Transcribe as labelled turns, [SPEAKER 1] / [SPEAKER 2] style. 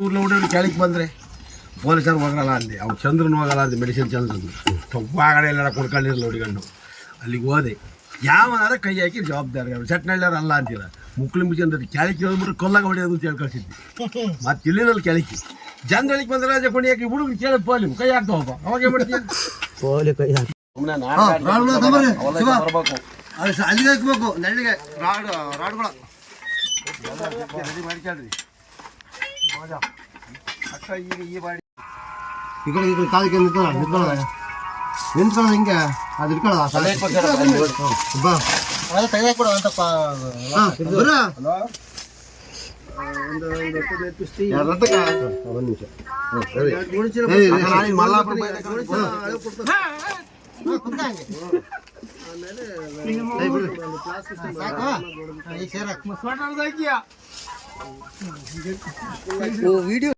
[SPEAKER 1] ಊರ್లో ಹುಡುಗರು ಕೆಳಗೆ ಬಂದರೆ ಪೊಲೀಸರು ಹೋಗಲ್ಲ ಅಂದೆ, ಅವ್ನು ಚಂದ್ರನು ಹೋಗಲ್ಲ ಅಂದೆ, ಮೆಡಿಸಿನ್ ಚಂದ್ರನು ತೊಬ್ಬಾಗಡೆ ಎಲ್ಲ ಕುಡ್ಕೊಂಡಿರಲ್ಲ ಹುಡುಗಂಡು. ಅಲ್ಲಿಗೆ ಹೋದೆ, ಯಾವನಾರ ಕೈ ಹಾಕಿ ಜವಾಬ್ದಾರಿ ಅವ್ರು ಚಟ್ನಳ್ಳ್ಯಾರ ಅಲ್ಲ ಅಂತೀರ. ಮುಕ್ಳು ಮುಚ್ಚಂದ್ರೆ ಕೆಳಕ್ಕೆ ಹೇಳ್ಬಿಟ್ರೆ ಕೊಲ್ಲಾಗ ಹೊಡೆಯೋದು ಅಂತ ಹೇಳಿ ಕಳ್ಸಿದ್ವಿ. ಮತ್ತು ಇಲ್ಲಿನಲ್ಲಿ ಕೆಳಕ್ಕೆ ಜನಗಳಿಗೆ ಬಂದ್ರೆ ರಾಜ ಕೊಂಡಿ ಹಾಕಿ ಹುಡುಗ ಕೇಳಿ ಪೋಲಿ ಕೈ ಹಾಕ್ತಾವಪ್ಪ, ಅವಾಗ ಏನು ಮಾಡ್ತೀವಿ?
[SPEAKER 2] ಪೋಲಿ ಕೈ ಹಾಕಿ
[SPEAKER 3] ಅಲ್ಲಿಗೆ ಹಾಕ್ಬೇಕು, ನೆಳ್ಳಿಗೆ ರಾಡ್ಗಳ
[SPEAKER 1] ರೆಡಿ ಮಾಡ್ಕೊಳ್ರಿ ಅಕ್ಕ. ಈಗ ಈ ಬಾಡಿ
[SPEAKER 3] ಈ ಕಡೆ ಕಾಲಕ್ಕೆ ನಿಂತ್ಕೊಳ್ಳೋದ ಹಿಂಗೆ ಅದು ಇಟ್ಕೊಳ್ಳೋದ ತೆಗೆದಾಕ್ಬಿಡ ಅಂತಪ್ಪ.
[SPEAKER 2] ವಿಡಿಯೋ